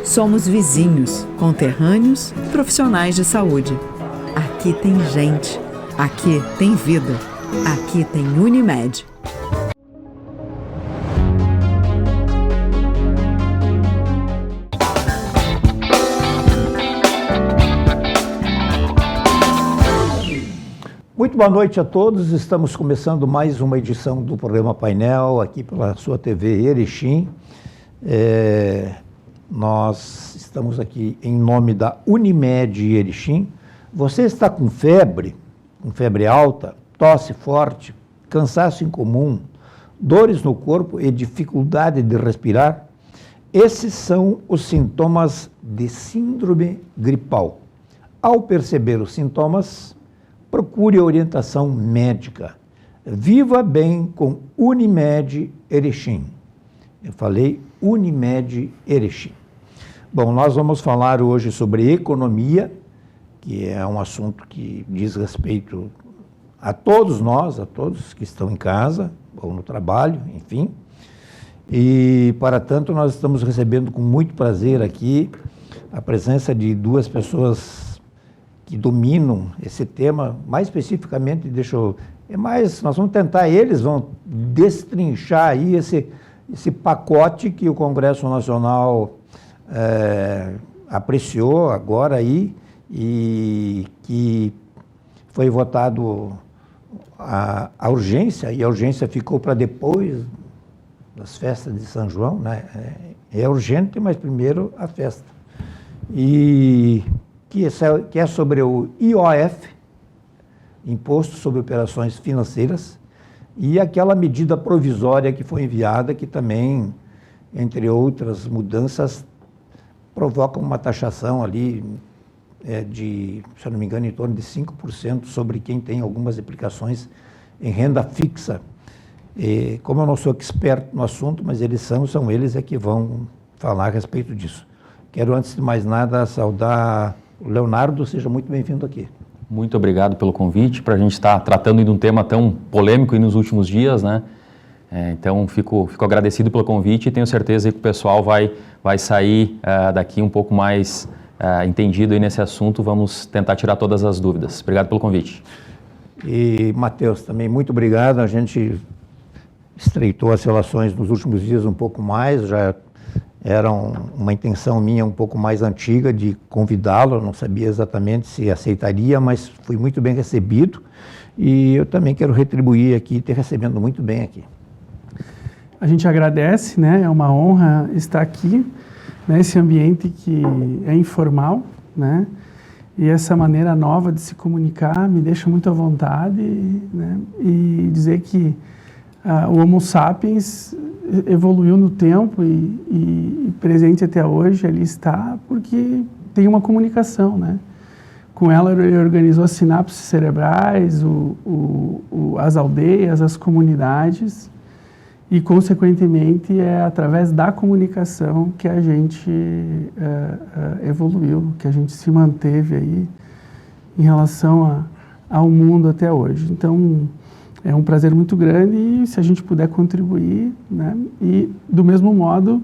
Somos vizinhos, conterrâneos, profissionais de saúde. Aqui tem gente. Aqui tem vida. Aqui tem Unimed. Muito boa noite a todos. Estamos começando mais uma edição do programa Painel aqui pela sua TV Erechim. Nós estamos aqui em nome da Unimed Erechim. Você está com febre alta, tosse forte, cansaço incomum, dores no corpo e dificuldade de respirar? Esses são os sintomas de síndrome gripal. Ao perceber os sintomas, procure orientação médica. Viva bem com Unimed Erechim. Eu falei Unimed Erechim. Bom, nós vamos falar hoje sobre economia, que é um assunto que diz respeito a todos nós, a todos que estão em casa ou no trabalho, enfim. E, para tanto, nós estamos recebendo com muito prazer aqui a presença de duas pessoas que dominam esse tema, mais especificamente, nós vamos tentar, eles vão destrinchar aí esse pacote que o Congresso Nacional apreciou agora aí e que foi votado a urgência, e a urgência ficou para depois das festas de São João, né? É urgente, mas primeiro a festa. E que é sobre o IOF, Imposto sobre Operações Financeiras, e aquela medida provisória que foi enviada, que também, entre outras mudanças, provoca uma taxação ali de, se eu não me engano, em torno de 5% sobre quem tem algumas aplicações em renda fixa. E, como eu não sou expert no assunto, mas são eles que vão falar a respeito disso. Quero, antes de mais nada, saudar o Leonardo. Seja muito bem-vindo aqui. Muito obrigado pelo convite, para a gente estar tratando de um tema tão polêmico aí nos últimos dias, né? Então, fico agradecido pelo convite e tenho certeza que o pessoal vai sair daqui um pouco mais entendido aí nesse assunto. Vamos tentar tirar todas as dúvidas. Obrigado pelo convite. E, Matheus, também muito obrigado. A gente estreitou as relações nos últimos dias um pouco mais, já era uma intenção minha um pouco mais antiga de convidá-lo, não sabia exatamente se aceitaria, mas fui muito bem recebido e eu também quero retribuir aqui, te recebendo muito bem aqui. A gente agradece, né? É uma honra estar aqui, nesse ambiente que é informal, né? E essa maneira nova de se comunicar me deixa muito à vontade, né? E dizer que o Homo sapiens evoluiu no tempo e presente até hoje, ali está, porque tem uma comunicação, né? Com ela ele organizou as sinapses cerebrais, as aldeias, as comunidades, e consequentemente é através da comunicação que a gente evoluiu, que a gente se manteve aí em relação ao mundo até hoje. Então, é um prazer muito grande e se a gente puder contribuir, né? E do mesmo modo,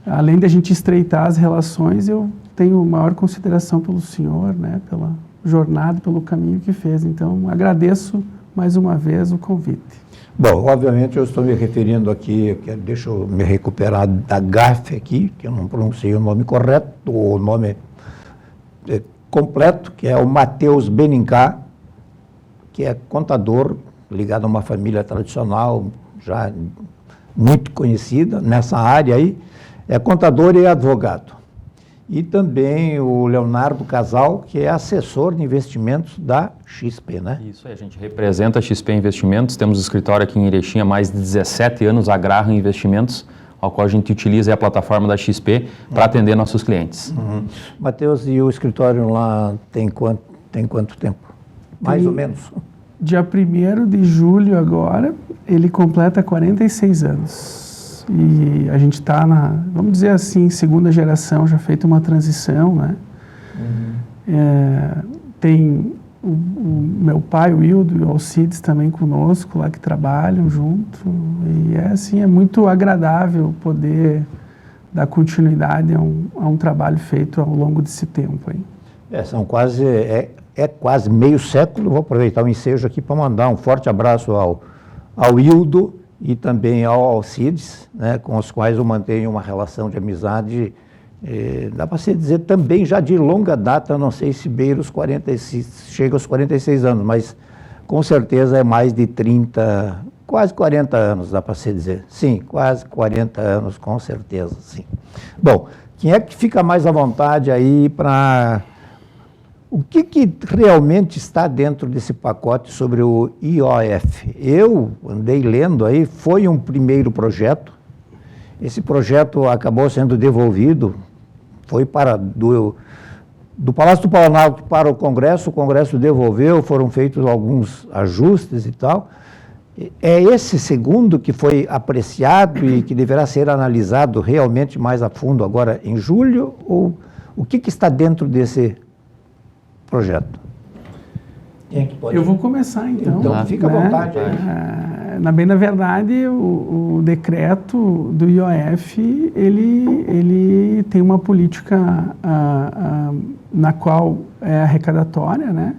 além de a gente estreitar as relações, eu tenho maior consideração pelo senhor, né? Pela jornada, pelo caminho que fez. Então, agradeço mais uma vez o convite. Bom, obviamente eu estou me referindo aqui, deixa eu me recuperar da gafe aqui, que eu não pronunciei o nome correto, o nome completo, que é o Matheus Benincá, que é contador, ligado a uma família tradicional, já muito conhecida nessa área aí, é contador e advogado. E também o Leonardo Casal, que é assessor de investimentos da XP, né? Isso aí, a gente representa a XP Investimentos, temos escritório aqui em Erechim há mais de 17 anos, a Graham Investimentos, ao qual a gente utiliza a plataforma da XP para atender nossos clientes. Matheus, e o escritório lá tem quanto tempo? Mais ou menos? Dia 1º de julho agora, ele completa 46 anos. E a gente está vamos dizer assim, segunda geração, já feita uma transição, né? Tem o meu pai, o Hildo, e o Alcides também conosco lá, que trabalham junto. E assim, é muito agradável poder dar continuidade a um trabalho feito ao longo desse tempo aí. São quase meio século. Vou aproveitar o ensejo aqui para mandar um forte abraço ao Hildo e também ao Alcides, né, com os quais eu mantenho uma relação de amizade, dá para se dizer também já de longa data, não sei se beira os 46, chega aos 46 anos, mas com certeza é mais de 30, quase 40 anos, dá para se dizer. Sim, quase 40 anos, com certeza, sim. Bom, quem é que fica mais à vontade aí para... O que realmente está dentro desse pacote sobre o IOF? Eu andei lendo aí, foi um primeiro projeto. Esse projeto acabou sendo devolvido, foi do Palácio do Planalto para o Congresso devolveu, foram feitos alguns ajustes e tal. É esse segundo que foi apreciado e que deverá ser analisado realmente mais a fundo agora em julho? Ou o que está dentro desse projeto? Quem é que pode? Eu vou começar então. Então fica à vontade aí. Na verdade, o decreto do IOF, ele tem uma política na qual é arrecadatória, né?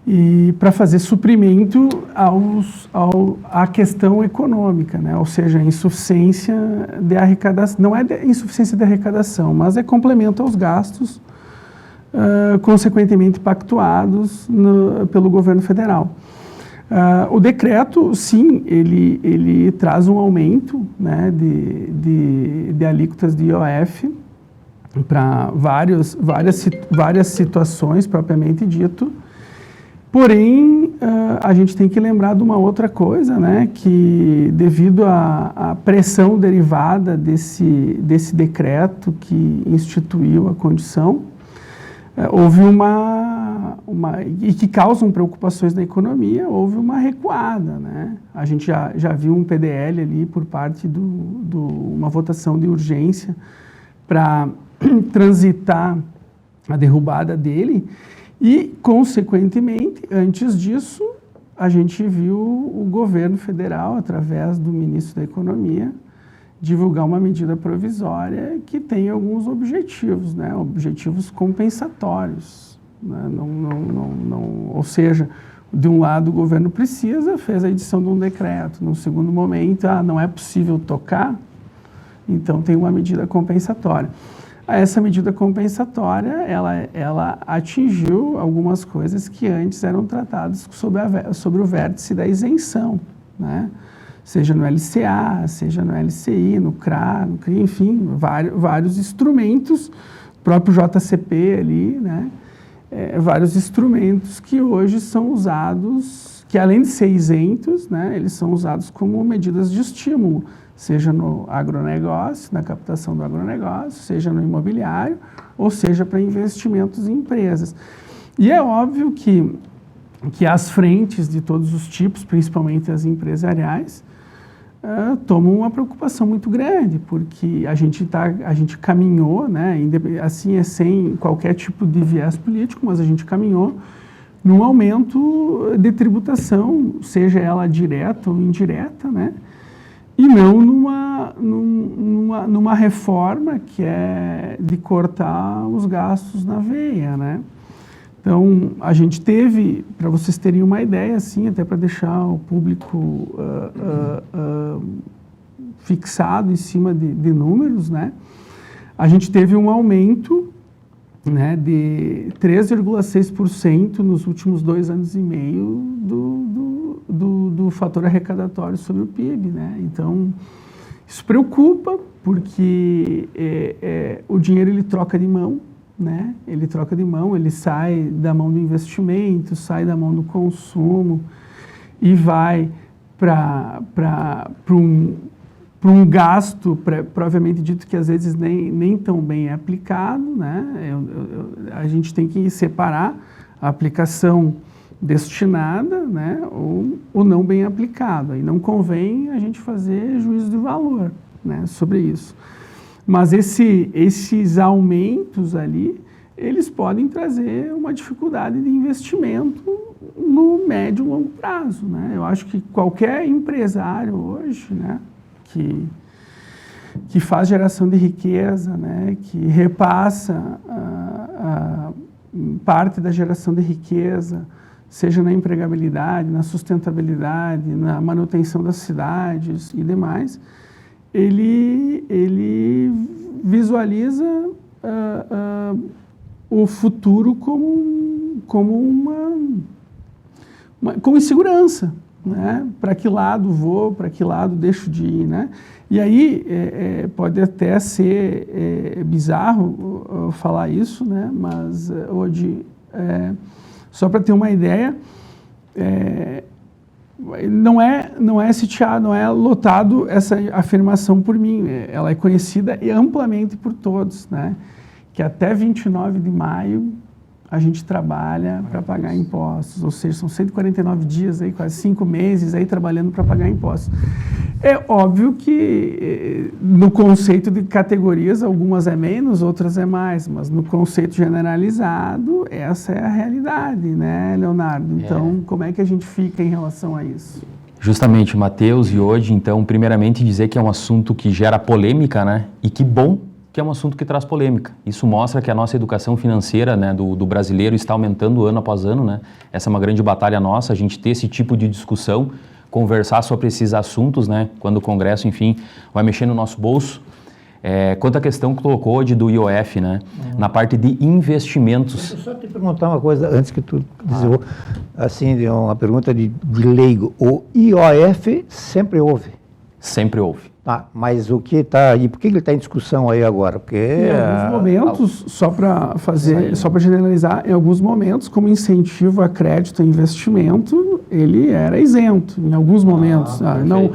E para fazer suprimento à questão econômica, né? Ou seja, a insuficiência de arrecadação. Não é insuficiência de arrecadação, mas é complemento aos gastos consequentemente pactuados pelo governo federal. O decreto, sim, ele traz um aumento, né, de alíquotas de IOF para várias situações, propriamente dito. Porém, a gente tem que lembrar de uma outra coisa, né, que devido à pressão derivada desse decreto que instituiu a condição, houve e que causam preocupações na economia, houve uma recuada, né? A gente já viu um PDL ali por parte uma votação de urgência para transitar a derrubada dele e, consequentemente, antes disso, a gente viu o governo federal, através do ministro da Economia, divulgar uma medida provisória que tem alguns objetivos, né? Objetivos compensatórios, né? Ou seja, de um lado o governo fez a edição de um decreto, no segundo momento, não é possível tocar, então tem uma medida compensatória. Essa medida compensatória, ela atingiu algumas coisas que antes eram tratadas sobre o vértice da isenção, né? Seja no LCA, seja no LCI, no CRA, no CRI, enfim, vários instrumentos, o próprio JCP ali, né? Vários instrumentos que hoje são usados, que além de ser isentos, né, eles são usados como medidas de estímulo, seja no agronegócio, na captação do agronegócio, seja no imobiliário, ou seja para investimentos em empresas. E é óbvio que as frentes de todos os tipos, principalmente as empresariais, tomam uma preocupação muito grande, porque a gente caminhou, né, assim sem qualquer tipo de viés político, mas a gente caminhou num aumento de tributação, seja ela direta ou indireta, né, e não numa reforma que é de cortar os gastos na veia, né. Então, a gente teve, para vocês terem uma ideia, assim, até para deixar o público fixado em cima de números, né? A gente teve um aumento, né, de 3,6% nos últimos 2 anos e meio do fator arrecadatório sobre o PIB, né? Então, isso preocupa, porque o dinheiro ele troca de mão, né? Ele troca de mão, ele sai da mão do investimento, sai da mão do consumo e vai para um gasto, provavelmente dito que às vezes nem tão bem é aplicado, né? A gente tem que separar a aplicação destinada, né, ou não bem aplicada. E não convém a gente fazer juízo de valor, né, sobre isso. Mas esses aumentos ali, eles podem trazer uma dificuldade de investimento no médio e longo prazo, né? Eu acho que qualquer empresário hoje, né, que que faz geração de riqueza, né, que repassa parte da geração de riqueza, seja na empregabilidade, na sustentabilidade, na manutenção das cidades e demais, ele visualiza o futuro como insegurança, né? Para que lado vou, para que lado deixo de ir, né? E aí pode até ser bizarro falar isso, né? Mas hoje, só para ter uma ideia, não é sitiado, não é lotado essa afirmação por mim. Ela é conhecida e amplamente por todos, né? Que até 29 de maio a gente trabalha para pagar impostos, ou seja, são 149 dias, aí, quase 5 meses aí trabalhando para pagar impostos. É óbvio que no conceito de categorias, algumas é menos, outras é mais, mas no conceito generalizado, essa é a realidade, né, Leonardo? Então, como é que a gente fica em relação a isso? Justamente, Matheus, e hoje, então, primeiramente dizer que é um assunto que gera polêmica, né, e que bom que é um assunto que traz polêmica. Isso mostra que a nossa educação financeira, né, do brasileiro está aumentando ano após ano, né? Essa é uma grande batalha nossa, a gente ter esse tipo de discussão, conversar sobre esses assuntos, né, quando o Congresso, enfim, vai mexer no nosso bolso. Quanto à questão que colocou do IOF, né, na parte de investimentos. Deixa eu só te perguntar uma coisa, antes que tu dizer, assim, uma pergunta de leigo. O IOF sempre houve? Sempre houve. Tá, mas o que está aí, por que ele está em discussão aí agora? Porque em alguns momentos, só para generalizar, em alguns momentos, como incentivo a crédito e investimento, ele era isento, em alguns momentos. Não,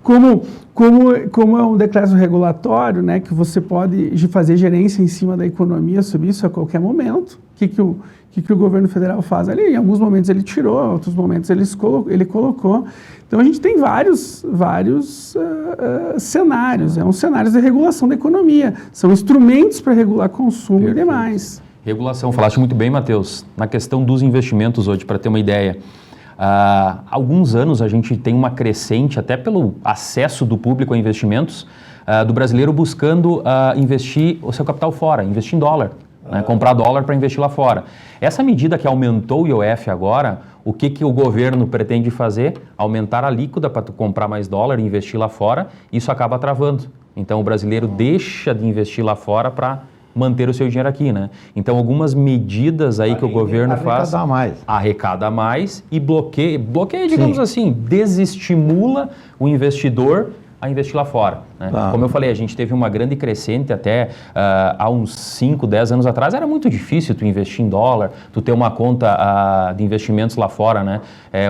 como é um decreto regulatório, né, que você pode fazer gerência em cima da economia sobre isso a qualquer momento, o que o governo federal faz ali? Em alguns momentos ele tirou, em outros momentos ele colocou. Então a gente tem vários cenários, um cenários de regulação da economia, são instrumentos para regular consumo e demais. Regulação, falaste muito bem, Matheus, na questão dos investimentos hoje, para ter uma ideia. Há alguns anos a gente tem uma crescente, até pelo acesso do público a investimentos, do brasileiro buscando investir o seu capital fora, investir em dólar. Né, comprar dólar para investir lá fora. Essa medida que aumentou o IOF agora, o que o governo pretende fazer? Aumentar a alíquota para tu comprar mais dólar e investir lá fora, isso acaba travando. Então o brasileiro deixa de investir lá fora para manter o seu dinheiro aqui, né? Então algumas medidas aí que o governo faz... Arrecada mais e bloqueia, digamos assim, desestimula o investidor a investir lá fora. Né? Como eu falei, a gente teve uma grande crescente até há uns 5, 10 anos atrás, era muito difícil tu investir em dólar, tu ter uma conta de investimentos lá fora, né?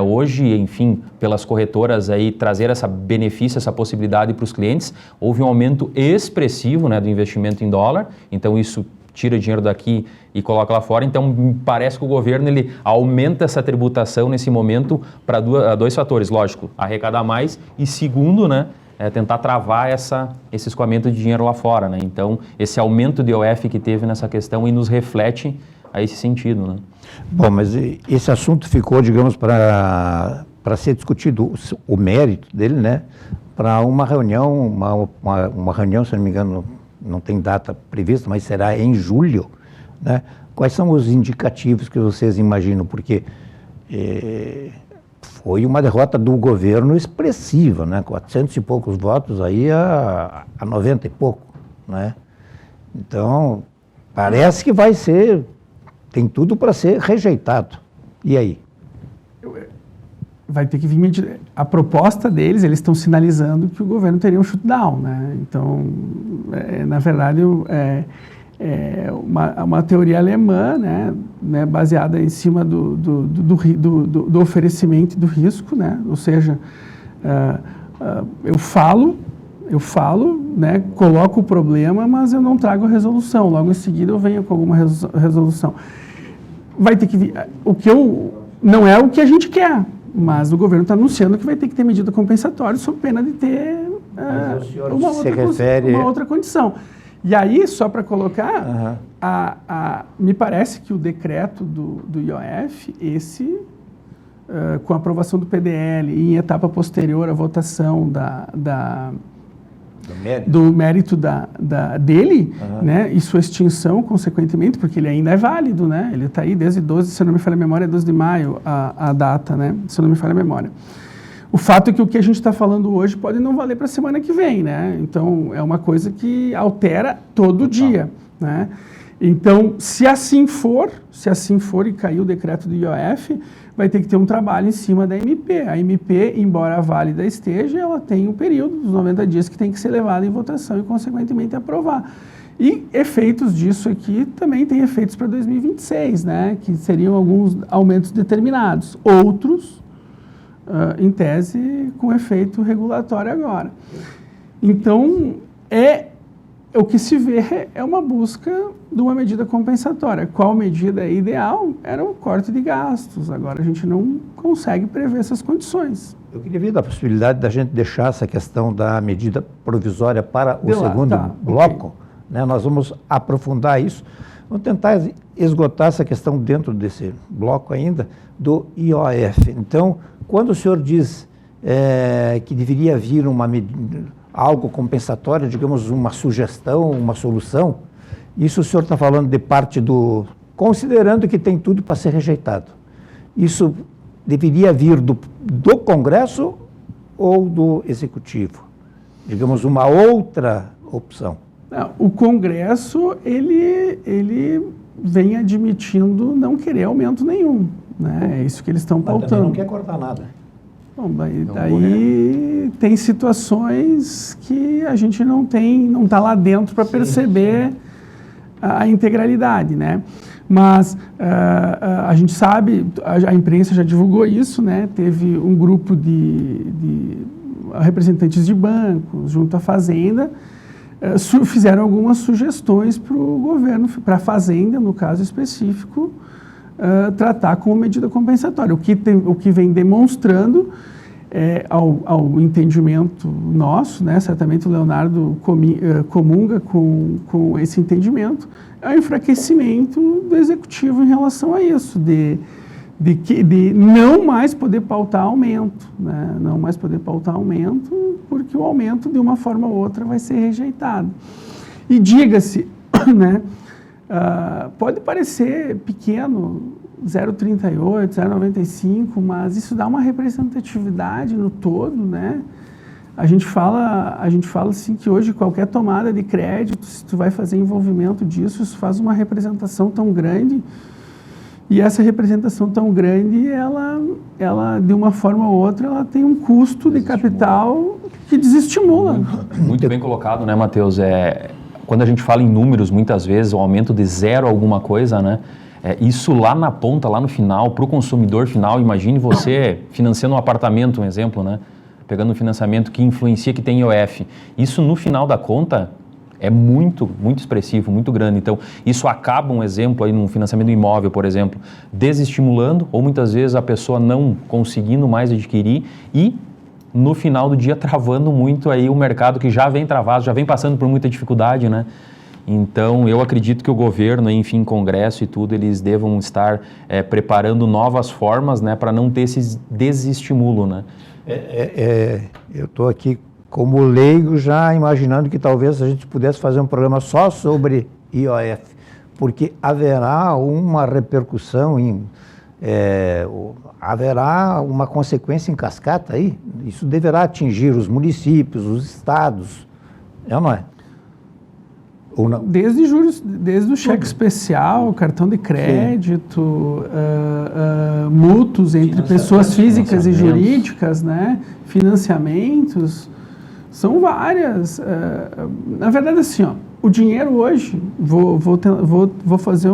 Hoje, enfim, pelas corretoras aí trazer essa benefício, essa possibilidade para os clientes, houve um aumento expressivo, né, do investimento em dólar, então isso tira dinheiro daqui e coloca lá fora, então parece que o governo ele aumenta essa tributação nesse momento para dois fatores, lógico, arrecadar mais e segundo, né, tentar travar esse escoamento de dinheiro lá fora, né? Então, esse aumento de IOF que teve nessa questão e nos reflete a esse sentido, né? Bom, mas esse assunto ficou, digamos, para ser discutido, o mérito dele, né? Para uma reunião, uma reunião, se não me engano, não tem data prevista, mas será em julho, né? Quais são os indicativos que vocês imaginam? Porque foi uma derrota do governo expressiva, né? 400 e poucos votos aí a 90 e pouco, né? Então, parece que vai ser, tem tudo para ser rejeitado. E aí? Vai ter que vir a proposta deles, eles estão sinalizando que o governo teria um shutdown, né? Então, na verdade, uma teoria alemã, né, baseada em cima do oferecimento e do risco, né? Ou seja, eu falo, né, coloco o problema, mas eu não trago a resolução. Logo em seguida eu venho com alguma resolução. Vai ter que vir. Não é o que a gente quer, mas o governo está anunciando que vai ter que ter medida compensatória sob pena de ter uma outra condição. E aí, só para colocar, me parece que o decreto do IOF, com a aprovação do PDL e em etapa posterior à votação do mérito dele, né, e sua extinção, consequentemente, porque ele ainda é válido, né? Ele está aí desde 12, se eu não me falha a memória, 12 de maio a data, né? Se eu não me falha a memória. O fato é que o que a gente está falando hoje pode não valer para a semana que vem, né? Então, é uma coisa que altera todo dia, né? Então, se assim for e cair o decreto do IOF, vai ter que ter um trabalho em cima da MP. A MP, embora válida esteja, ela tem um período dos 90 dias que tem que ser levado em votação e, consequentemente, aprovar. E efeitos disso aqui também tem efeitos para 2026, né? Que seriam alguns aumentos determinados. Outros, em tese, com efeito regulatório agora. Então, o que se vê é uma busca de uma medida compensatória. Qual medida é ideal? Era o corte de gastos. Agora a gente não consegue prever essas condições. Eu queria ver a possibilidade da gente deixar essa questão da medida provisória para o segundo bloco. Okay. Né? Nós vamos aprofundar isso. Vamos tentar esgotar essa questão dentro desse bloco ainda do IOF. Então, quando o senhor diz que deveria vir algo compensatório, digamos, uma sugestão, uma solução, isso o senhor está falando de parte considerando que tem tudo para ser rejeitado. Isso deveria vir do Congresso ou do Executivo? Digamos, uma outra opção. Não, o Congresso, ele vem admitindo não querer aumento nenhum, né? É isso que eles estão pautando. Mas também não quer cortar nada. Bom, daí tem situações que a gente não está lá dentro para perceber a integralidade, né? Mas a gente sabe, a imprensa já divulgou isso, né? Teve um grupo de representantes de bancos junto à Fazenda, fizeram algumas sugestões para o governo, para a Fazenda, no caso específico, tratar como medida compensatória. O que vem demonstrando, ao entendimento nosso, né, certamente o Leonardo comunga com esse entendimento, é o enfraquecimento do Executivo em relação a isso, de não mais poder pautar aumento, né, não mais poder pautar aumento, porque o aumento, de uma forma ou outra, vai ser rejeitado. E diga-se, né, pode parecer pequeno, 0,38, 0,95, mas isso dá uma representatividade no todo, né? A gente fala assim que hoje qualquer tomada de crédito, se tu vai fazer envolvimento disso, isso faz uma representação tão grande, e essa representação tão grande, ela de uma forma ou outra, ela tem um custo de capital que desestimula. Muito bem colocado, né, Matheus? Quando a gente fala em números, muitas vezes, o aumento de zero alguma coisa, né? Isso lá na ponta, lá no final, para o consumidor final, imagine você financiando um apartamento, um exemplo, né? Pegando um financiamento que influencia, que tem IOF. Isso, no final da conta, é muito, muito expressivo, muito grande. Então, isso acaba, um exemplo aí num financiamento imóvel, por exemplo, desestimulando, ou muitas vezes a pessoa não conseguindo mais adquirir e, no final do dia, travando muito aí o mercado que já vem travado, já vem passando por muita dificuldade, né? Então, eu acredito que o governo, enfim, Congresso e tudo, eles devam estar preparando novas formas, né, para não ter esse desestímulo, né? Eu estou aqui como leigo já imaginando que talvez a gente pudesse fazer um programa só sobre IOF, porque haverá uma repercussão, haverá uma consequência em cascata aí. Isso deverá atingir os municípios, os estados, não é? Ou não? Desde o cheque especial, cartão de crédito, mútuos entre pessoas físicas e jurídicas, né? Financiamentos, são várias. Na verdade, assim, ó, o dinheiro hoje, vou fazer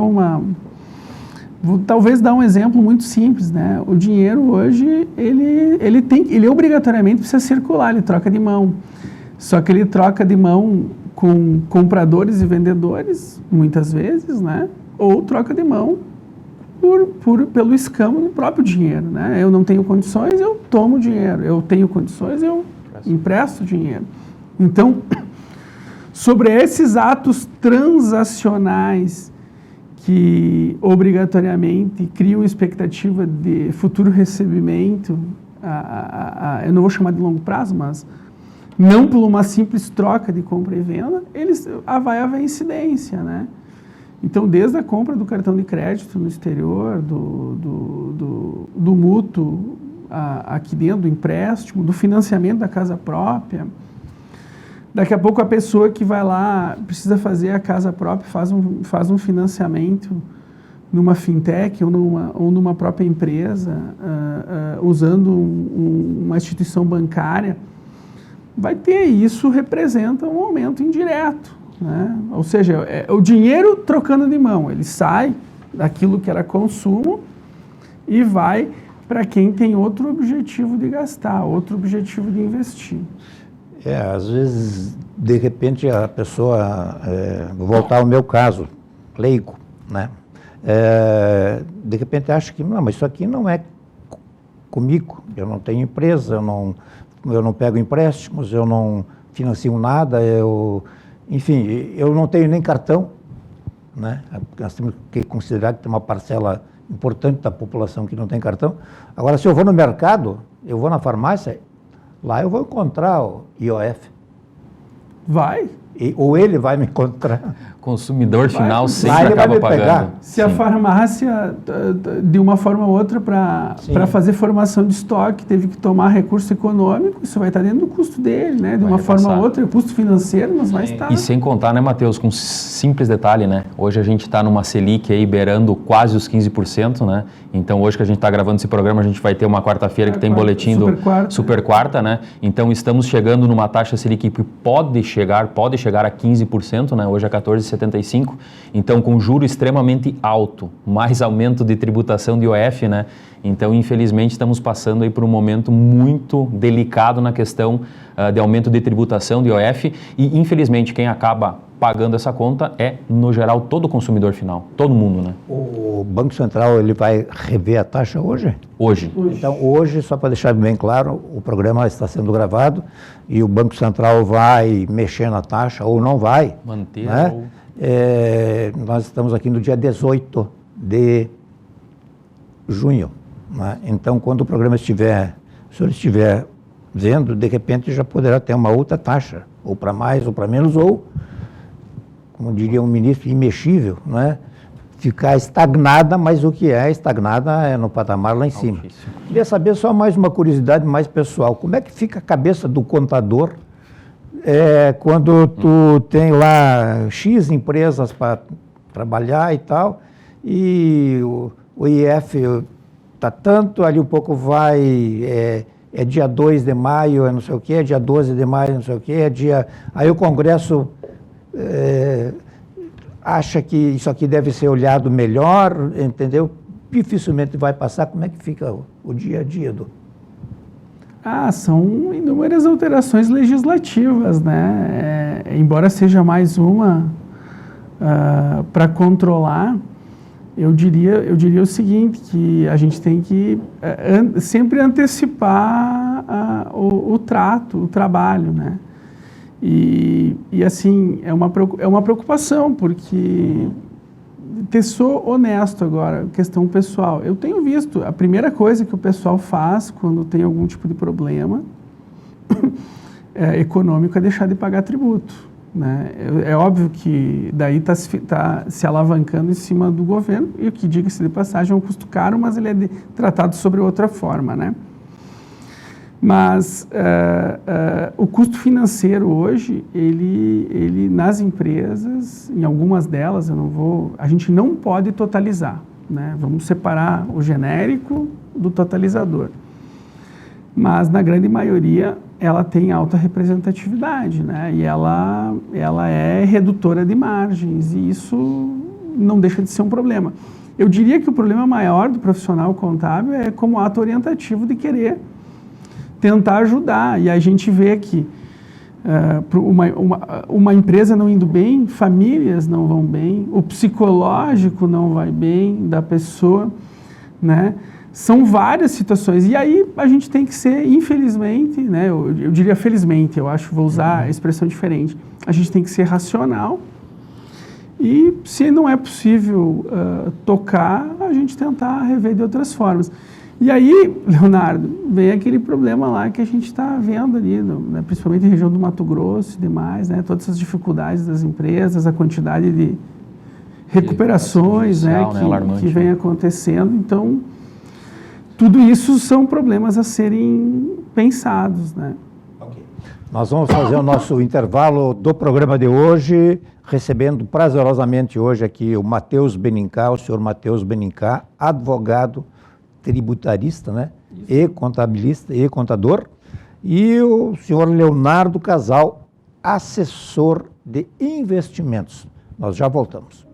vou talvez dar um exemplo muito simples, né? O dinheiro hoje, ele obrigatoriamente precisa circular, ele troca de mão. Só que ele troca de mão com compradores e vendedores, muitas vezes, né? Ou troca de mão pelo escambo do próprio dinheiro, né? Eu não tenho condições, eu tomo dinheiro. Eu tenho condições, eu empresto dinheiro. Então, sobre esses atos transacionais que obrigatoriamente criam expectativa de futuro recebimento, eu não vou chamar de longo prazo, mas não por uma simples troca de compra e venda, vai haver incidência, né? Então, desde a compra do cartão de crédito no exterior, do mútuo aqui dentro, do empréstimo, do financiamento da casa própria, daqui a pouco a pessoa que vai lá, precisa fazer a casa própria, faz um financiamento numa fintech ou numa própria empresa, usando uma instituição bancária, vai ter, isso representa um aumento indireto, né? Ou seja, o dinheiro trocando de mão, ele sai daquilo que era consumo e vai para quem tem outro objetivo de gastar, outro objetivo de investir. Às vezes, de repente, a pessoa, vou voltar ao meu caso, leigo, né? De repente acha que, não, mas isso aqui não é comigo, eu não tenho empresa, eu não pego empréstimos, eu não financio nada, enfim, eu não tenho nem cartão, né? Nós temos que considerar que tem uma parcela importante da população que não tem cartão. Agora, se eu vou no mercado, eu vou na farmácia, lá eu vou encontrar o IOF. Vai. Ou ele vai me encontrar. Consumidor final Lá sempre ele vai acaba me pagando. pegar. Se a farmácia, de uma forma ou outra, para fazer formação de estoque, teve que tomar recurso econômico, isso vai estar dentro do custo dele, né? De uma forma ou outra, é custo financeiro, mas vai estar. E sem contar, né, Matheus, com um simples detalhe, né? Hoje a gente está numa Selic aí beirando quase os 15%, né? Então hoje que a gente está gravando esse programa, a gente vai ter uma quarta-feira que tem boletim do Super Quarta, né? Então estamos chegando numa taxa Selic que pode chegar a 15%, né? Hoje é 14,75%. Então com juro extremamente alto, mais aumento de tributação de IOF, né? Então, infelizmente, estamos passando aí por um momento muito delicado na questão de aumento de tributação de IOF e, infelizmente, quem acaba pagando essa conta é, no geral, todo o consumidor final, todo mundo, né? O Banco Central, ele vai rever a taxa hoje? Hoje. Então, hoje, só para deixar bem claro, o programa está sendo gravado e o Banco Central vai mexer na taxa ou não vai. Manter, né? ou... Nós estamos aqui no dia 18 de junho. Né? Então, quando o programa o senhor estiver vendo, de repente já poderá ter uma outra taxa, ou para mais ou para menos, ou, como diria um ministro, imexível, né? Ficar estagnada, mas o que é estagnada é no patamar lá em cima. Queria saber só mais uma curiosidade mais pessoal, como é que fica a cabeça do contador quando tu tem lá X empresas para trabalhar e tal, e o IF está tanto, ali um pouco vai, dia 2 de maio, não sei o quê, dia 12 de maio, não sei o quê, aí o Congresso acha que isso aqui deve ser olhado melhor, entendeu? Dificilmente vai passar. Como é que fica o dia a dia são inúmeras alterações legislativas, né? Embora seja mais uma para controlar, eu diria o seguinte, que a gente tem que sempre antecipar o trabalho, né? E assim, é uma preocupação, porque, sou honesto agora, questão pessoal, eu tenho visto, a primeira coisa que o pessoal faz quando tem algum tipo de problema econômico é deixar de pagar tributo, né? É óbvio que daí está se alavancando em cima do governo, e o que, diga-se de passagem, é um custo caro, mas ele é tratado sobre outra forma, né? Mas o custo financeiro hoje, ele nas empresas, em algumas delas, a gente não pode totalizar, né? Vamos separar o genérico do totalizador. Mas na grande maioria ela tem alta representatividade, né? E ela é redutora de margens, e isso não deixa de ser um problema. Eu diria que o problema maior do profissional contábil é como ato orientativo de querer tentar ajudar, e a gente vê que uma empresa não indo bem, famílias não vão bem, o psicológico não vai bem da pessoa, né? São várias situações, e aí a gente tem que ser, infelizmente, né? Eu diria felizmente, eu acho, vou usar a expressão diferente, a gente tem que ser racional, e se não é possível tocar, a gente tentar rever de outras formas. E aí, Leonardo, vem aquele problema lá que a gente está vendo ali, né, principalmente na região do Mato Grosso e demais, né, todas essas dificuldades das empresas, a quantidade de recuperações, né, que vem acontecendo. Então, tudo isso são problemas a serem pensados, né? Okay. Nós vamos fazer o nosso intervalo do programa de hoje, recebendo prazerosamente hoje aqui o Matheus Benincá, o senhor Matheus Benincá, advogado tributarista, né? E contabilista e contador, e o senhor Leonardo Casal, assessor de investimentos. Nós já voltamos.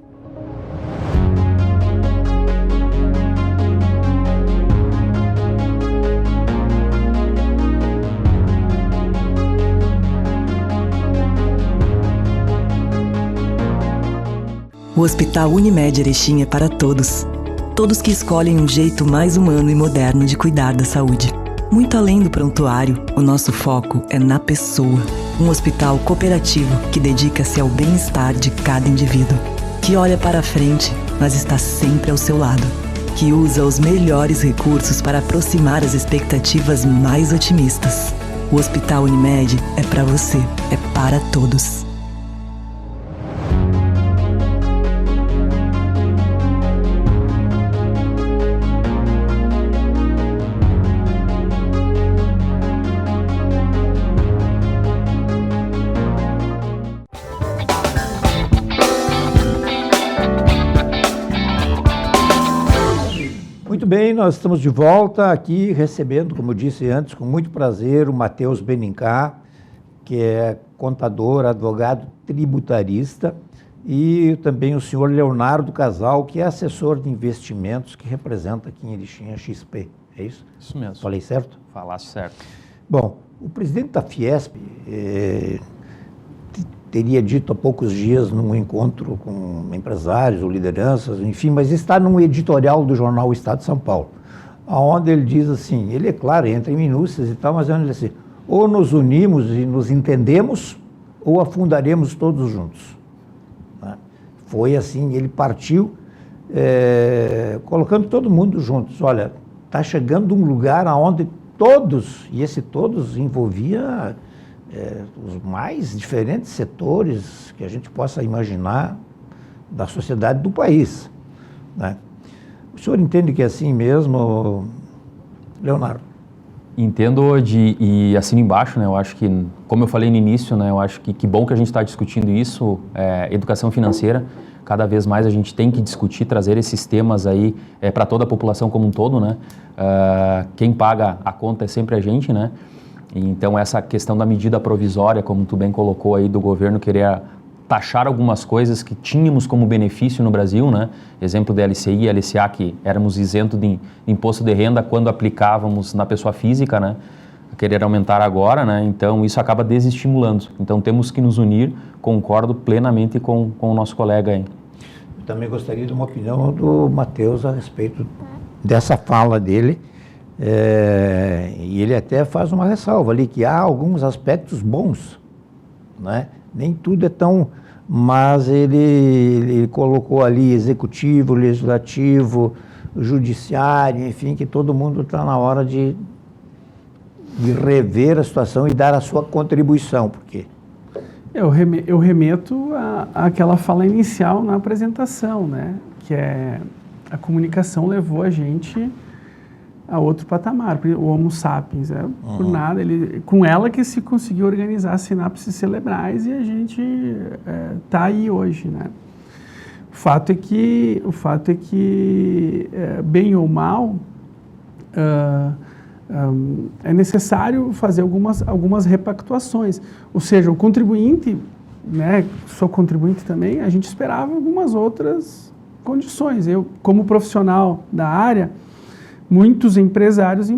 O Hospital Unimed Erechim é para todos. Todos que escolhem um jeito mais humano e moderno de cuidar da saúde. Muito além do prontuário, o nosso foco é na pessoa. Um hospital cooperativo que dedica-se ao bem-estar de cada indivíduo. Que olha para a frente, mas está sempre ao seu lado. Que usa os melhores recursos para aproximar as expectativas mais otimistas. O Hospital Unimed é para você, é para todos. Muito bem, nós estamos de volta aqui recebendo, como eu disse antes, com muito prazer, o Matheus Benincá, que é contador, advogado tributarista, e também o senhor Leonardo Casal, que é assessor de investimentos, que representa aqui em Erechim a XP. É isso? Isso mesmo. Falei certo? Falasse certo. Bom, o presidente da Fiesp teria dito há poucos dias num encontro com empresários ou lideranças, enfim, mas está num editorial do jornal O Estado de São Paulo, onde ele diz assim, ele é claro, entra em minúcias e tal, mas ele diz assim, ou nos unimos e nos entendemos, ou afundaremos todos juntos. Né? Foi assim, ele partiu colocando todo mundo juntos. Olha, está chegando um lugar onde todos, e esse todos envolvia os mais diferentes setores que a gente possa imaginar da sociedade do país. Né? O senhor entende que é assim mesmo, Leonardo? Entendo e assino embaixo, né? Eu acho que, como eu falei no início, né? Eu acho que bom que a gente está discutindo isso, educação financeira. Cada vez mais a gente tem que discutir, trazer esses temas aí para toda a população como um todo, né? Quem paga a conta é sempre a gente, né? Então, essa questão da medida provisória, como tu bem colocou aí, do governo querer taxar algumas coisas que tínhamos como benefício no Brasil, né? Exemplo da LCI e LCA, que éramos isentos de imposto de renda quando aplicávamos na pessoa física, né? Querer aumentar agora, né? Então, isso acaba desestimulando. Então, temos que nos unir, concordo plenamente com o nosso colega aí. Eu também gostaria de uma opinião do Matheus a respeito dessa fala dele. E ele até faz uma ressalva ali, que há alguns aspectos bons, né? Nem tudo é tão, mas ele colocou ali executivo, legislativo, judiciário, enfim, que todo mundo está na hora de rever a situação e dar a sua contribuição, porque... Eu remeto àquela fala inicial na apresentação, né? Que a comunicação levou a gente a outro patamar, o Homo sapiens, por nada, com ela que se conseguiu organizar as sinapses cerebrais e a gente está aí hoje, né? O fato é que bem ou mal, é necessário fazer algumas repactuações, ou seja, o contribuinte, né, sou contribuinte também, a gente esperava algumas outras condições. Eu, como profissional da área, muitos empresários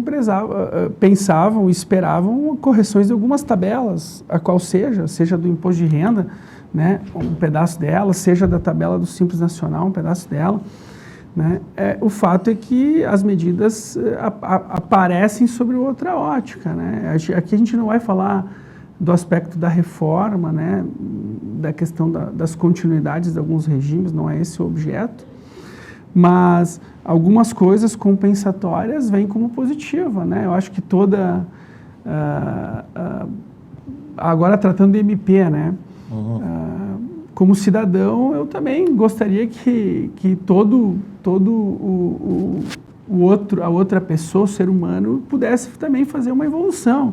pensavam, esperavam correções de algumas tabelas, a qual seja do imposto de renda, né, um pedaço dela, seja da tabela do Simples Nacional, um pedaço dela. Né? O fato é que as medidas aparecem sobre outra ótica. Né? Aqui a gente não vai falar do aspecto da reforma, né, da questão das continuidades de alguns regimes, não é esse o objeto, mas algumas coisas compensatórias vêm como positiva, né? Eu acho que agora tratando de MP, né? Como cidadão, eu também gostaria que a outra pessoa, o ser humano, pudesse também fazer uma evolução,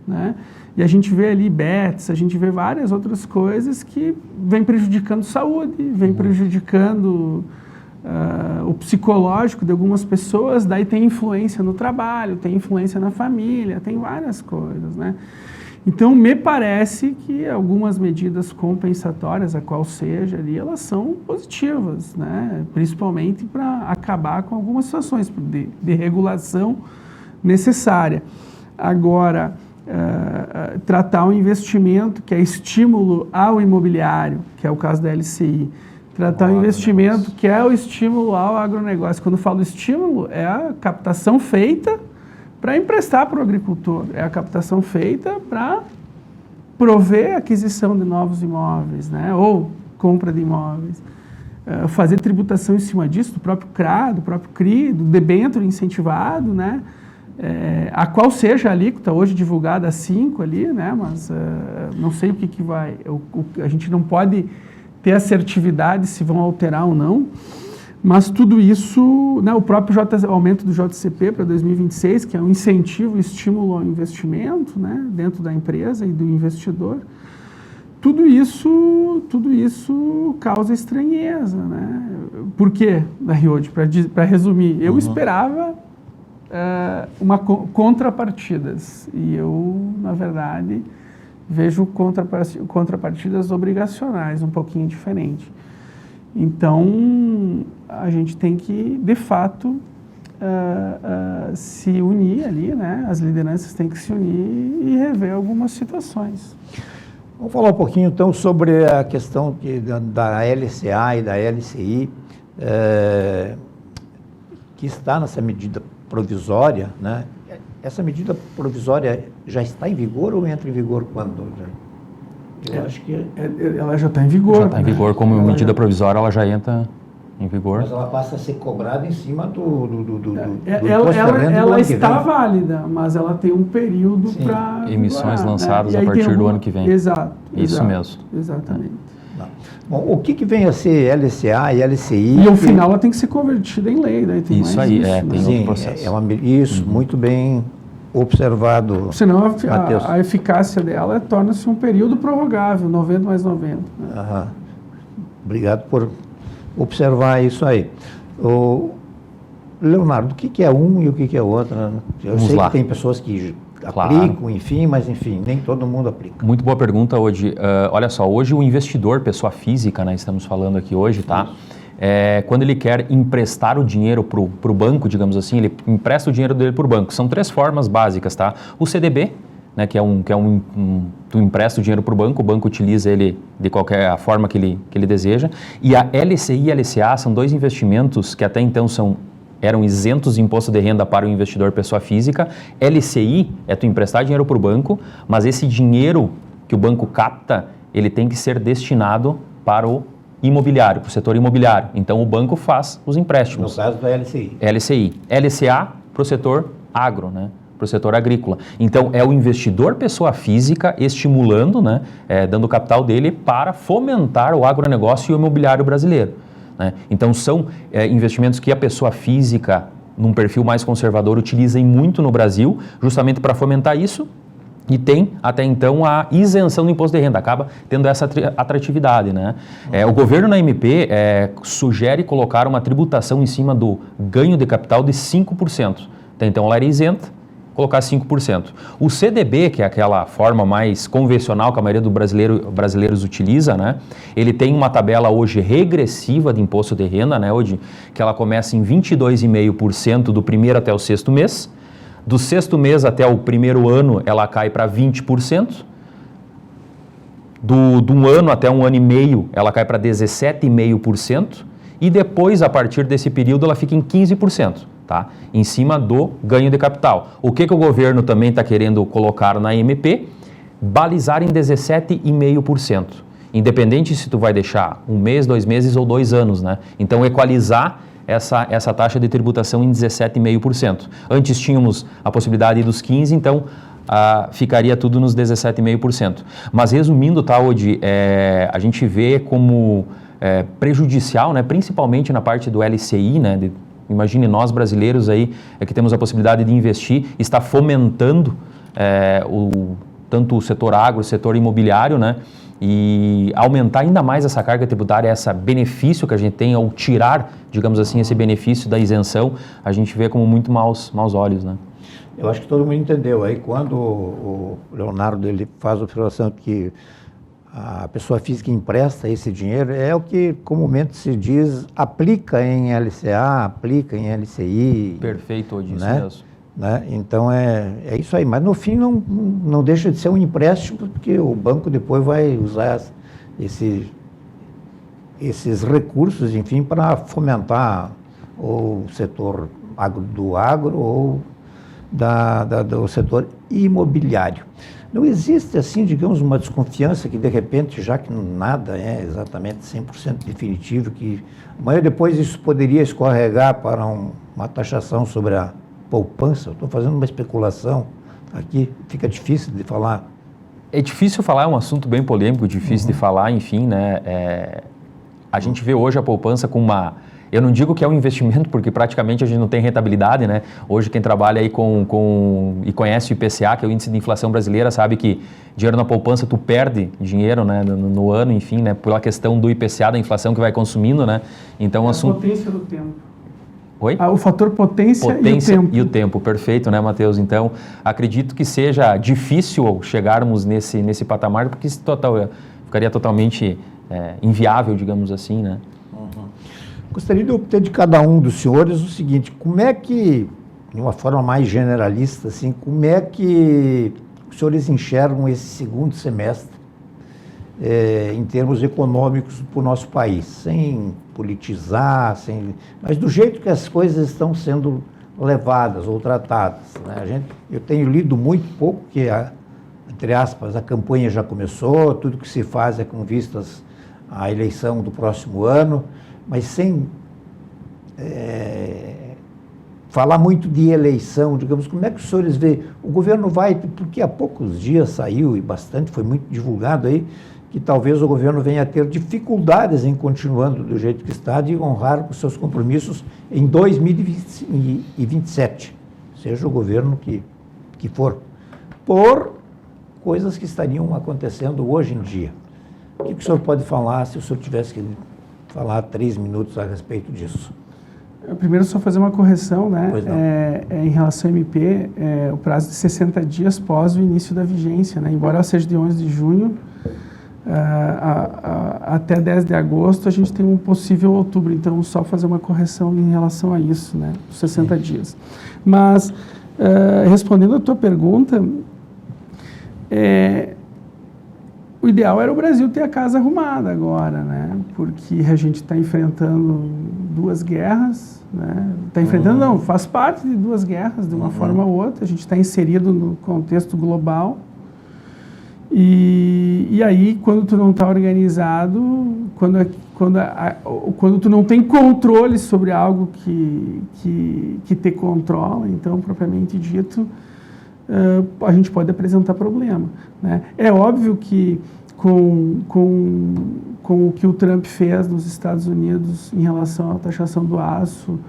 né? E a gente vê ali bets, a gente vê várias outras coisas que vêm prejudicando saúde, vêm prejudicando o psicológico de algumas pessoas, daí tem influência no trabalho, tem influência na família, tem várias coisas, né? Então, me parece que algumas medidas compensatórias, a qual seja ali, elas são positivas, né? Principalmente para acabar com algumas situações de regulação necessária. Agora, tratar o investimento, que é estímulo ao imobiliário, que é o caso da LCI, tratar o investimento, que é o estímulo ao agronegócio. Quando eu falo estímulo, é a captação feita para emprestar para o agricultor, é a captação feita para prover a aquisição de novos imóveis, né? Ou compra de imóveis. Fazer tributação em cima disso, do próprio CRA, do próprio CRI, do debênture incentivado, né? A qual seja a alíquota, hoje divulgada a 5 ali, né? Mas não sei o que vai... a gente não pode ter assertividade se vão alterar ou não, mas tudo isso, né, o próprio aumento do JCP para 2026, que é um incentivo, estímulo ao investimento, né, dentro da empresa e do investidor, tudo isso causa estranheza, né? Por quê, Daríode? Para resumir, eu esperava contrapartidas, e eu, na verdade, vejo contrapartidas obrigacionais, um pouquinho diferente. Então, a gente tem que, de fato, se unir ali, né? As lideranças têm que se unir e rever algumas situações. Vamos falar um pouquinho, então, sobre a questão da LCA e da LCI, que está nessa medida provisória, né? Essa medida provisória já está em vigor ou entra em vigor quando? Eu acho que ela já está em vigor. Já está em vigor, como medida provisória, ela já entra em vigor. Mas ela passa a ser cobrada em cima do ela está válida, mas ela tem um período para... Emissões lançadas a partir do ano que vem. Exato. Isso mesmo. Exatamente. Bom, o que vem a ser LCA e LCI? E ao final ela tem que ser convertida em lei. Daí tem isso mais aí, isso, tem outro processo. Isso, muito bem observado. Senão a eficácia dela torna-se um período prorrogável, 90 mais 90. Né? Obrigado por observar isso aí. Leonardo, o que é um e o que é outro? Eu sei que tem pessoas que aplicam, mas nem todo mundo aplica. Muito boa pergunta, hoje. Olha só, hoje o investidor, pessoa física, né, estamos falando aqui hoje, tá? Quando ele quer emprestar o dinheiro para o banco, digamos assim, ele empresta o dinheiro dele para o banco. São 3 formas básicas, tá? O CDB, né, tu empresta o dinheiro para o banco utiliza ele de qualquer forma que ele deseja. E a LCI e a LCA são 2 investimentos que até então eram isentos de imposto de renda para o investidor pessoa física. LCI é tu emprestar dinheiro para o banco, mas esse dinheiro que o banco capta, ele tem que ser destinado para o imobiliário, para o setor imobiliário. Então, o banco faz os empréstimos. No caso da LCI. LCI. LCA para o setor agro, né? Para o setor agrícola. Então, é o investidor pessoa física estimulando, né? Dando o capital dele para fomentar o agronegócio e o imobiliário brasileiro. Né? Então, são investimentos que a pessoa física, num perfil mais conservador, utiliza muito no Brasil, justamente para fomentar isso, e tem, até então, a isenção do imposto de renda, acaba tendo essa atratividade. Né? O governo na MP sugere colocar uma tributação em cima do ganho de capital de 5%. Até então, ela era isenta, colocar 5%. O CDB, que é aquela forma mais convencional que a maioria dos brasileiros utiliza, né? Ele tem uma tabela hoje regressiva de imposto de renda, né? Hoje, que ela começa em 22,5% do primeiro até o 6º mês. Do 6º mês até o primeiro ano, ela cai para 20%. Do 1 ano até 1 ano e meio, ela cai para 17,5%. E depois, a partir desse período, ela fica em 15%. Tá? Em cima do ganho de capital. O que o governo também está querendo colocar na MP? Balizar em 17,5%. Independente se tu vai deixar 1 mês, 2 meses ou 2 anos, né? Então, equalizar essa taxa de tributação em 17,5%. Antes tínhamos a possibilidade dos 15%, então ficaria tudo nos 17,5%. Mas resumindo, tá, Odi, a gente vê como prejudicial, né, principalmente na parte do LCI, né, imagine nós brasileiros aí que temos a possibilidade de investir, está fomentando tanto o setor agro, o setor imobiliário, né, e aumentar ainda mais essa carga tributária, esse benefício que a gente tem ao tirar, digamos assim, esse benefício da isenção, a gente vê como muito maus olhos, né. Eu acho que todo mundo entendeu. Aí quando o Leonardo ele faz a observação que a pessoa física empresta esse dinheiro, é o que comumente se diz, aplica em LCA, aplica em LCI. Perfeito, Odi, isso né? mesmo. Né? Então é isso aí. Mas no fim não deixa de ser um empréstimo, porque o banco depois vai usar esses recursos, enfim, para fomentar o setor do agro ou do setor imobiliário. Não existe, assim, digamos, uma desconfiança que, de repente, já que nada é exatamente 100% definitivo, que amanhã depois isso poderia escorregar para uma taxação sobre a poupança. Eu estou fazendo uma especulação aqui, fica difícil de falar. É difícil falar, é um assunto bem polêmico, difícil de falar, enfim, né? A gente vê hoje a poupança com eu não digo que é um investimento, porque praticamente a gente não tem rentabilidade, né? Hoje quem trabalha aí e conhece o IPCA, que é o Índice de Inflação Brasileira, sabe que dinheiro na poupança tu perde dinheiro, né, no ano, enfim, né, pela questão do IPCA, da inflação que vai consumindo, né? Então, a potência do tempo. Oi? O fator potência e o tempo. E o tempo, perfeito, né, Matheus? Então, acredito que seja difícil chegarmos nesse patamar, porque ficaria totalmente inviável, digamos assim, né? Gostaria de obter de cada um dos senhores o seguinte: como é que, de uma forma mais generalista, assim, como é que os senhores enxergam esse segundo semestre em termos econômicos para o nosso país, sem politizar, mas do jeito que as coisas estão sendo levadas ou tratadas, né? Eu tenho lido muito pouco, que entre aspas, a campanha já começou, tudo que se faz é com vistas à eleição do próximo ano, mas sem falar muito de eleição, digamos, como é que os senhores veem? O governo vai, porque há poucos dias saiu, e bastante, foi muito divulgado aí, que talvez o governo venha a ter dificuldades em continuando do jeito que está, de honrar os seus compromissos em 2027, seja o governo que for, por coisas que estariam acontecendo hoje em dia. O que o senhor pode falar, se o senhor tivesse que falar 3 minutos a respeito disso? Primeiro, só fazer uma correção, né? Em relação ao MP, o prazo de 60 dias pós o início da vigência, né? Embora ela seja de 11 de junho, até 10 de agosto, a gente tem um possível outubro. Então, só fazer uma correção em relação a isso, né? Os 60 dias. Mas, respondendo a tua pergunta, o ideal era o Brasil ter a casa arrumada agora, né? Porque a gente está enfrentando 2 guerras, né? Está enfrentando, não, faz parte de 2 guerras, de uma forma ou outra. A gente está inserido no contexto global. E aí, quando tu não está organizado, quando tu não tem controle sobre algo que te controla, então, propriamente dito, a gente pode apresentar problema, né? É óbvio que com o que o Trump fez nos Estados Unidos em relação à taxação do aço,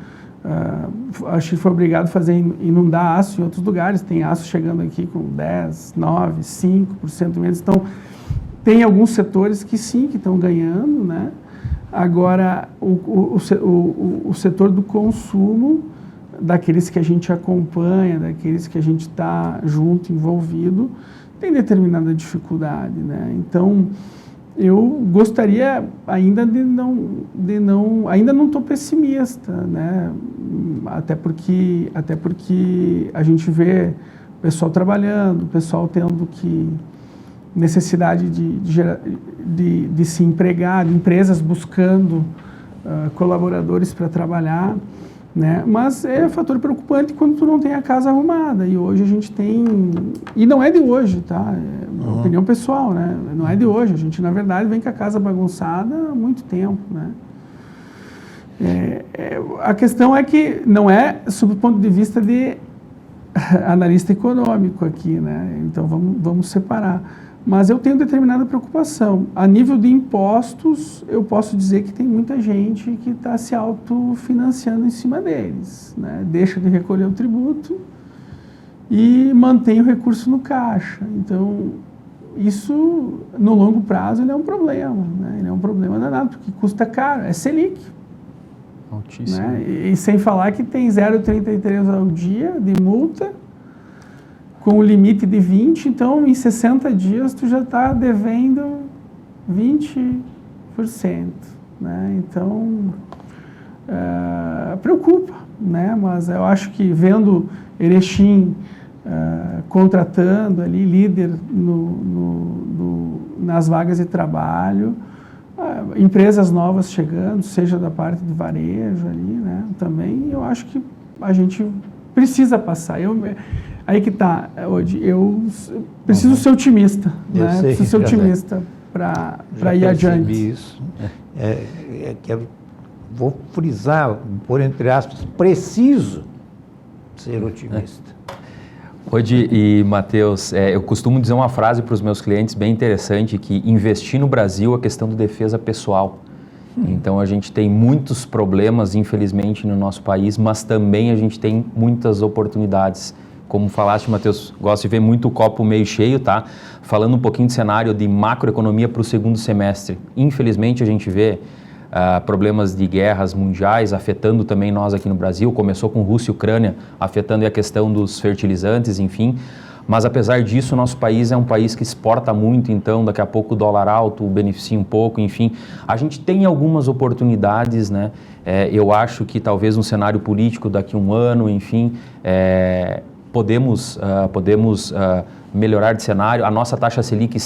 acho que foi obrigado a fazer inundar aço em outros lugares. Tem aço chegando aqui com 10, 9, 5% menos. Então, tem alguns setores que sim, que estão ganhando, né? Agora, o setor do consumo, daqueles que a gente acompanha, daqueles que a gente está junto, envolvido, tem determinada dificuldade, né? Então, eu gostaria ainda ainda não estou pessimista, né? Até porque a gente vê o pessoal trabalhando, o pessoal tendo necessidade de se empregar, empresas buscando colaboradores para trabalhar, né? Mas é um fator preocupante quando tu não tem a casa arrumada, e hoje a gente tem, e não é de hoje, tá? É uma opinião pessoal, né? Não é de hoje, a gente na verdade vem com a casa bagunçada há muito tempo, né? A questão é que não é sob o ponto de vista de analista econômico aqui, né? Então vamos separar. Mas eu tenho determinada preocupação. A nível de impostos, eu posso dizer que tem muita gente que está se autofinanciando em cima deles, né? Deixa de recolher o tributo e mantém o recurso no caixa. Então, isso, no longo prazo, ele é um problema, né? Ele é um problema danado, porque custa caro, é Selic. Altíssimo. Né? E sem falar que tem 0,33 ao dia de multa, com o limite de 20, então em 60 dias tu já está devendo 20%. Né? Então, preocupa, né? Mas eu acho que vendo Erechim contratando ali, líder nas vagas de trabalho, empresas novas chegando, seja da parte de varejo ali, né? Também eu acho que a gente precisa passar. Aí que está, hoje eu preciso ser otimista, né? Preciso ser otimista para ir adiante. Isso. Vou frisar, por entre aspas, preciso ser otimista. Rodi e Matheus, eu costumo dizer uma frase para os meus clientes bem interessante, que investir no Brasil é questão de defesa pessoal. Então a gente tem muitos problemas, infelizmente, no nosso país, mas também a gente tem muitas oportunidades. Como falaste, Matheus, gosto de ver muito o copo meio cheio, tá? Falando um pouquinho de cenário de macroeconomia para o segundo semestre. Infelizmente a gente vê problemas de guerras mundiais afetando também nós aqui no Brasil. Começou com Rússia e Ucrânia, afetando a questão dos fertilizantes, enfim. Mas apesar disso, o nosso país é um país que exporta muito, então daqui a pouco o dólar alto beneficia um pouco, enfim. A gente tem algumas oportunidades, né? Eu acho que talvez um cenário político daqui a um ano, enfim, podemos melhorar de cenário. A nossa taxa Selic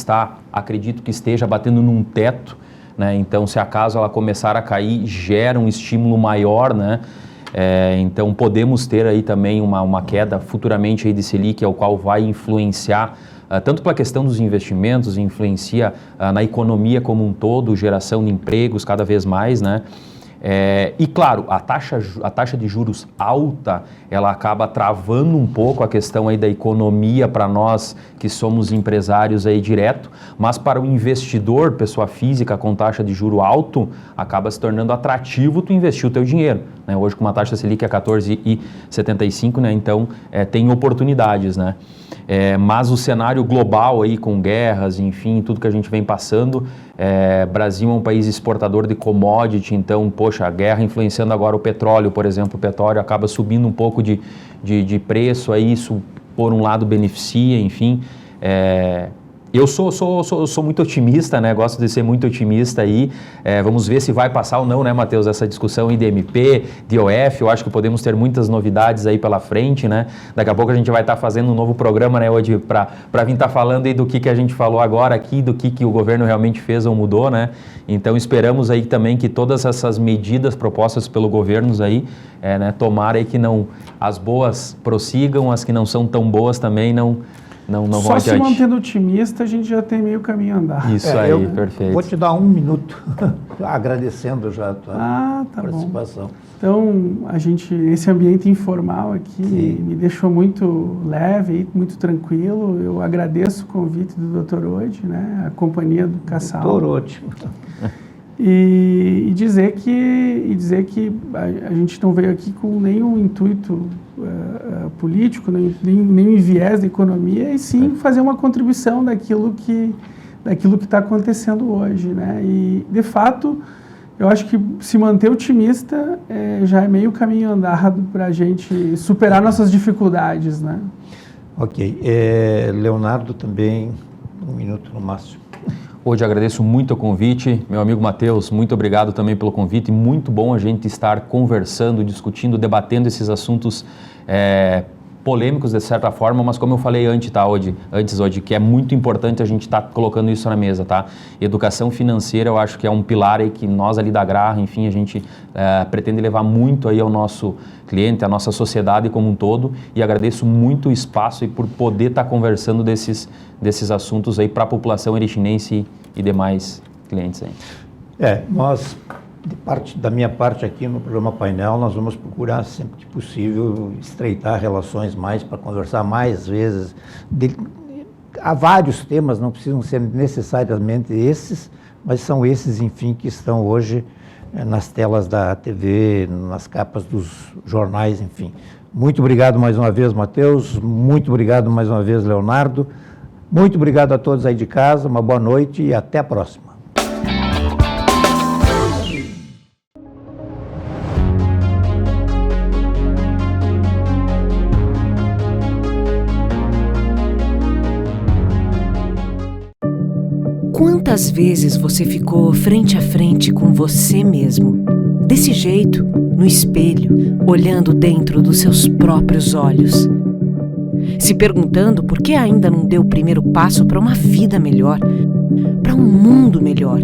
acredito que esteja batendo num teto, né? Então, se acaso ela começar a cair, gera um estímulo maior, né? Então, podemos ter aí também uma queda futuramente aí de Selic, o qual vai influenciar tanto pela questão dos investimentos, influencia na economia como um todo, geração de empregos cada vez mais, né? E claro, a taxa de juros alta, ela acaba travando um pouco a questão aí da economia para nós que somos empresários aí direto, mas para o investidor, pessoa física com taxa de juro alto, acaba se tornando atrativo tu investir o teu dinheiro, né? Hoje com uma taxa Selic a 14,75, né? Então tem oportunidades, né? Mas o cenário global aí com guerras, enfim, tudo que a gente vem passando, Brasil é um país exportador de commodity, então, poxa, a guerra influenciando agora o petróleo, por exemplo, o petróleo acaba subindo um pouco de preço, aí isso por um lado beneficia, enfim. Eu sou muito otimista, né? Gosto de ser muito otimista aí. Vamos ver se vai passar ou não, né, Matheus, essa discussão aí de MP, de OF. Eu acho que podemos ter muitas novidades aí pela frente, né? Daqui a pouco a gente vai estar fazendo um novo programa, né, hoje, para vir estar falando aí do que a gente falou agora aqui, do que o governo realmente fez ou mudou, né? Então esperamos aí também que todas essas medidas propostas pelo governo aí, né, tomara aí que as boas prossigam, as que não são tão boas também não Só vão se adiante. mantendo otimista, a gente já tem meio caminho a andar. Isso aí, perfeito. Vou te dar 1 minuto, agradecendo já a tua Tá participação. Bom. Então, esse ambiente informal aqui me deixou muito leve, muito tranquilo. Eu agradeço o convite do Dr. Odi, né, a companhia do Cassal. Doutor Odi. E dizer que a gente não veio aqui com nenhum intuito político, nenhum viés da economia, e sim fazer uma contribuição daquilo que está acontecendo hoje, né? E, de fato, eu acho que se manter otimista já é meio caminho andado para a gente superar nossas dificuldades, né? Ok. Leonardo também, 1 minuto no máximo. Hoje agradeço muito o convite, meu amigo Matheus, muito obrigado também pelo convite, muito bom a gente estar conversando, discutindo, debatendo esses assuntos polêmicos de certa forma, mas como eu falei antes, hoje, que é muito importante a gente estar colocando isso na mesa, tá? Educação financeira eu acho que é um pilar aí que nós ali da Graha, enfim, a gente pretende levar muito aí ao nosso cliente, à nossa sociedade como um todo, e agradeço muito o espaço e por poder estar conversando desses assuntos aí para a população erechinense e demais clientes aí. Nós Da minha parte aqui no programa Painel, nós vamos procurar sempre que possível estreitar relações mais, para conversar mais vezes. Há vários temas, não precisam ser necessariamente esses, mas são esses, enfim, que estão hoje nas telas da TV, nas capas dos jornais, enfim. Muito obrigado mais uma vez, Matheus. Muito obrigado mais uma vez, Leonardo. Muito obrigado a todos aí de casa. Uma boa noite e até a próxima. Quantas vezes você ficou frente a frente com você mesmo, desse jeito, no espelho, olhando dentro dos seus próprios olhos, se perguntando por que ainda não deu o primeiro passo para uma vida melhor, para um mundo melhor?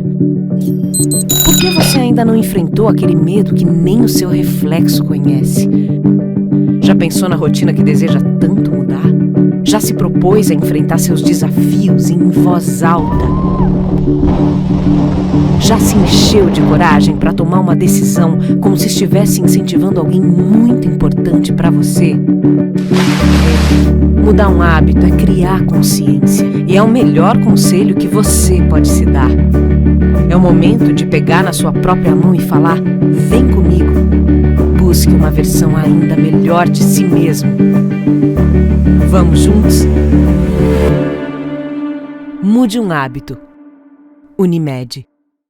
Por que você ainda não enfrentou aquele medo que nem o seu reflexo conhece? Já pensou na rotina que deseja tanto mudar? Já se propôs a enfrentar seus desafios em voz alta? Já se encheu de coragem para tomar uma decisão como se estivesse incentivando alguém muito importante para você? Mudar um hábito é criar consciência e é o melhor conselho que você pode se dar. É o momento de pegar na sua própria mão e falar: vem comigo. Busque uma versão ainda melhor de si mesmo. Vamos juntos? Mude um hábito. Unimed.